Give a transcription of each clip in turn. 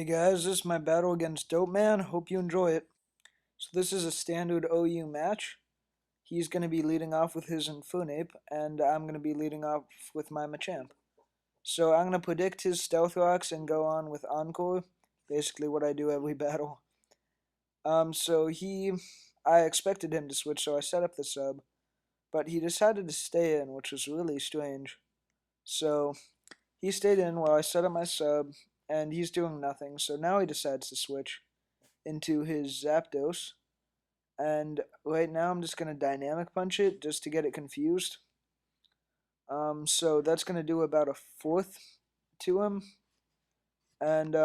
Guys, this is my battle against Dopeman. Hope you enjoy it. So this is a standard OU match. He's going to be leading off with his Infunape, and I'm going to be leading off with my Machamp. So I'm going to predict his Stealth Rocks and go on with Encore, basically what I do every battle. I expected him to switch, so I set up the sub, but he decided to stay in, which was really strange. So he stayed in while I set up my sub, and he's doing nothing, so now he decides to switch into his Zapdos. And right now I'm just going to Dynamic Punch it just to get it confused. So that's going to do about a fourth to him. And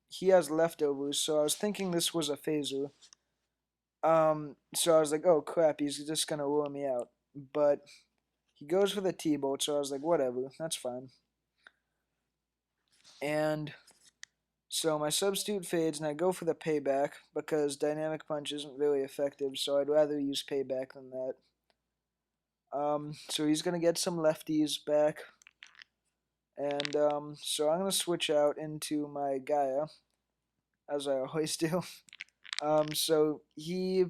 he has leftovers, so I was thinking this was a phaser. So I was like, oh crap, he's just going to rule me out. But he goes for the T-Bolt, so I was like, whatever, that's fine. And so my substitute fades, and I go for the payback because Dynamic Punch isn't really effective, so I'd rather use payback than that. So he's going to get some lefties back, and so I'm going to switch out into my Gaia, as I always do. So he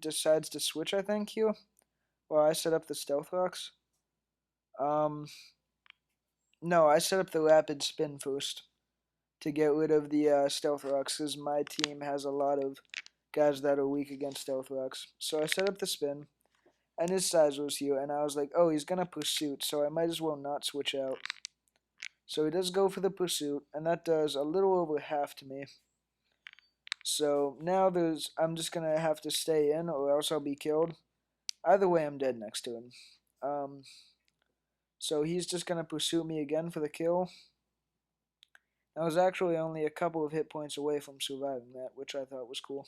decides to switch, I think, here, while I set up the Stealth Rocks. No, I set up the Rapid Spin first to get rid of the Stealth Rocks, because my team has a lot of guys that are weak against Stealth Rocks. So I set up the spin, and his size was here, and I was like, oh, he's going to Pursuit, so I might as well not switch out. So he does go for the Pursuit, and that does a little over half to me. So now I'm just going to have to stay in, or else I'll be killed. Either way, I'm dead next to him. So he's just going to Pursuit me again for the kill. I was actually only a couple of hit points away from surviving that, which I thought was cool.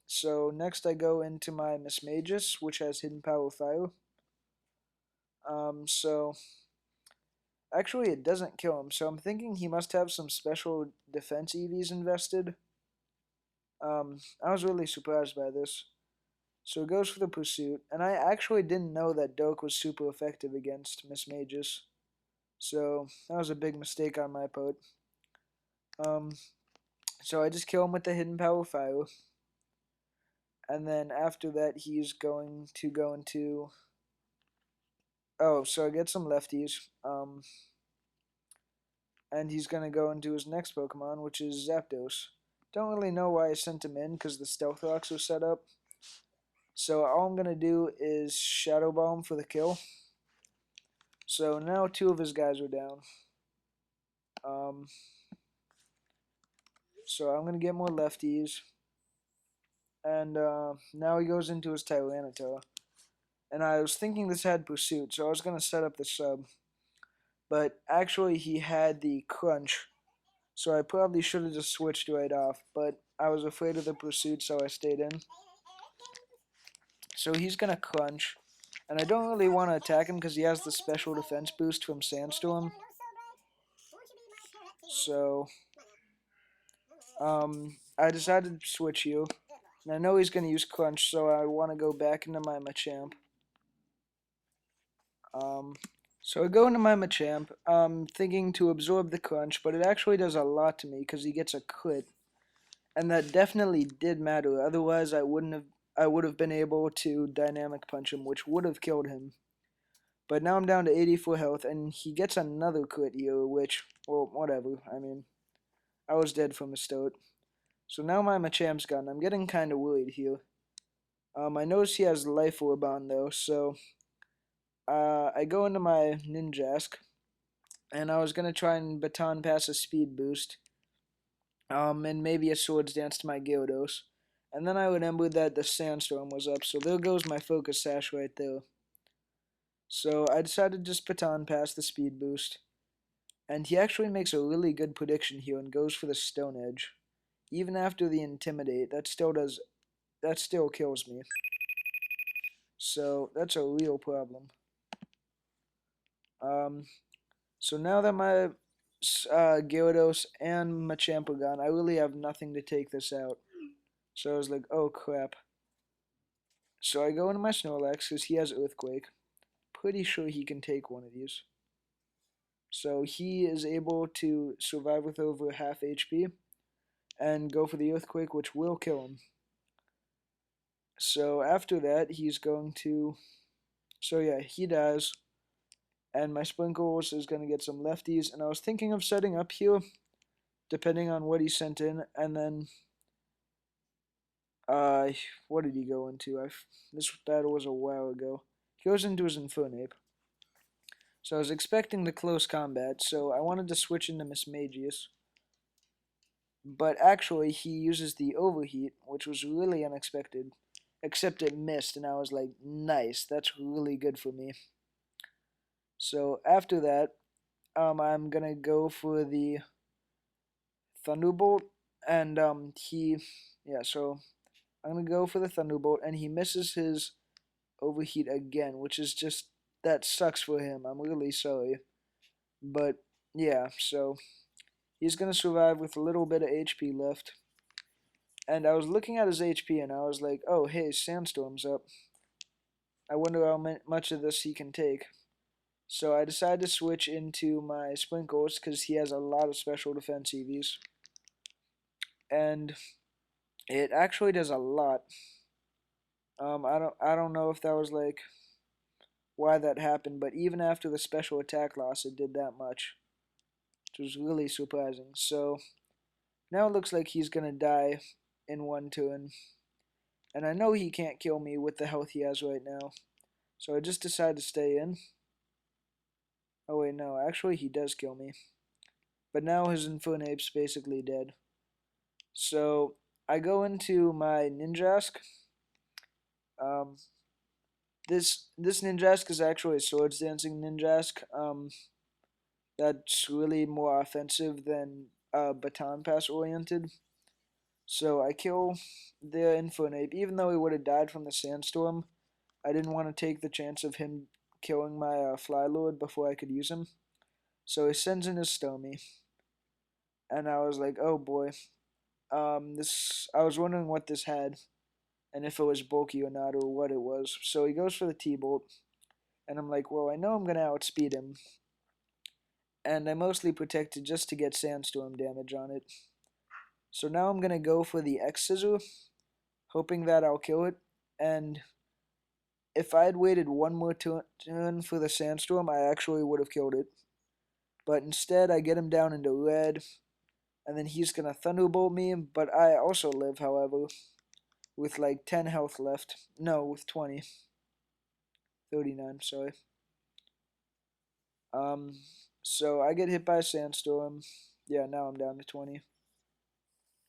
So next I go into my Mismagus, which has Hidden Power Fire. So actually it doesn't kill him, so I'm thinking he must have some special defense EVs invested. I was really surprised by this. So it goes for the Pursuit, and I actually didn't know that Doke was super effective against Mismagus. So that was a big mistake on my part. So I just kill him with the Hidden Power Fire. And then after that, he's going to go into... Oh, so I get some lefties. And he's going to go into his next Pokemon, which is Zapdos. Don't really know why I sent him in, because the Stealth Rocks are set up. So all I'm going to do is Shadow Ball him for the kill. So now two of his guys are down. So I'm going to get more lefties. And now he goes into his Tyranitar. And I was thinking this had Pursuit, so I was going to set up the sub. But actually he had the Crunch, so I probably should have just switched right off. But I was afraid of the Pursuit, so I stayed in. So he's going to Crunch. And I don't really want to attack him because he has the special defense boost from Sandstorm. So I decided to switch you. And I know he's going to use Crunch, so I want to go back into my Machamp. So I go into my Machamp, thinking to absorb the Crunch, but it actually does a lot to me because he gets a crit. And that definitely did matter, otherwise I would have been able to Dynamic Punch him, which would have killed him. But now I'm down to 84 health, and he gets another crit here, which, well, whatever. I mean, I was dead from the start. So now my Machamp's gone. I'm getting kind of worried here. I notice he has Life Orb on, though, so I go into my Ninjask, and I was going to try and Baton Pass a Speed Boost, and maybe a Swords Dance to my Gyarados. And then I remembered that the Sandstorm was up, so there goes my Focus Sash right there. So I decided to just Baton Pass the Speed Boost. And he actually makes a really good prediction here and goes for the Stone Edge. Even after the Intimidate, that still kills me. So that's a real problem. So now that my Gyarados and Machamp are gone, I really have nothing to take this out. So I was like, oh crap. So I go into my Snorlax because he has Earthquake. Pretty sure he can take one of these. So he is able to survive with over half HP and go for the earthquake, which will kill him. So after that, he's going to. So yeah, he dies, and my sprinkles is going to get some lefties. And I was thinking of setting up here, depending on what he sent in, and then uh, what did he go into? This battle was a while ago. He goes into his Infernape. So I was expecting the close combat, so I wanted to switch into Miss Magius. But actually, he uses the Overheat, which was really unexpected. Except it missed, and I was like, nice, that's really good for me. So after that, I'm gonna go for the Thunderbolt, and yeah, so I'm gonna go for the Thunderbolt, and he misses his Overheat again, which is just, that sucks for him. I'm really sorry. But yeah, so he's gonna survive with a little bit of HP left. And I was looking at his HP and I was like, oh hey, Sandstorm's up. I wonder how much of this he can take. So I decided to switch into my Sprinkles because he has a lot of special defense EVs. And it actually does a lot. I don't know if that was like why that happened, but even after the special attack loss, it did that much, which was really surprising. So now it looks like he's gonna die in one turn, and I know he can't kill me with the health he has right now. So I just decided to stay in. Oh wait, no, actually he does kill me. But now his Infernape's basically dead. So I go into my Ninjask. Um, this Ninjask is actually a swords dancing Ninjask. That's really more offensive than baton pass oriented. So I kill the Infernape, even though he would have died from the sandstorm. I didn't want to take the chance of him killing my Fly Lord before I could use him. So he sends in his Stomy, and I was like, oh boy. This I was wondering what this had, and if it was bulky or not, or what it was. So he goes for the T-Bolt, and I'm like, well, I know I'm gonna outspeed him, and I mostly protected just to get Sandstorm damage on it. So now I'm gonna go for the X Scissor, hoping that I'll kill it, and if I had waited one more turn for the Sandstorm, I actually would have killed it. But instead, I get him down into red, and then he's gonna Thunderbolt me, but I also live, however, with like 10 health left. No, with 20. 39, sorry. Um, so I get hit by a Sandstorm. Yeah, now I'm down to 20.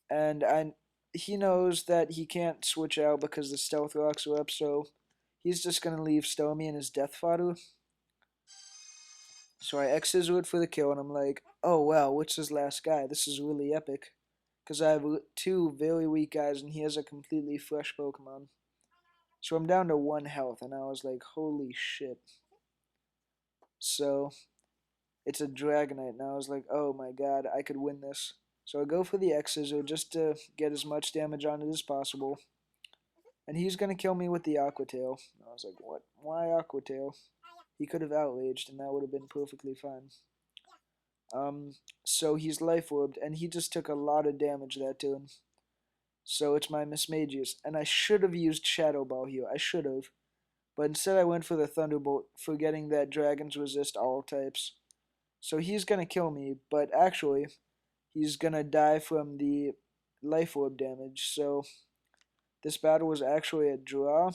And he knows that he can't switch out because the Stealth Rocks are up, so he's just gonna leave Stomy in his Death Fodder. So I X-Scissor it for the kill, and I'm like, oh wow, what's his last guy? This is really epic. Because I have two very weak guys, and he has a completely fresh Pokemon. So I'm down to 1 health, and I was like, holy shit. So it's a Dragonite, and I was like, oh my god, I could win this. So I go for the X-Scissor just to get as much damage on it as possible. And he's going to kill me with the Aqua Tail. I was like, what? Why Aqua Tail? He could have outraged, and that would have been perfectly fine. So he's Life Orbed, and he just took a lot of damage that turn. So it's my Mismagius, and I should have used Shadow Ball here. I should have. But instead I went for the Thunderbolt, forgetting that dragons resist all types. So he's gonna kill me, but actually, he's gonna die from the Life Orb damage. So this battle was actually a draw.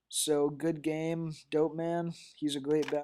So good game, Dopeman. He's a great battle.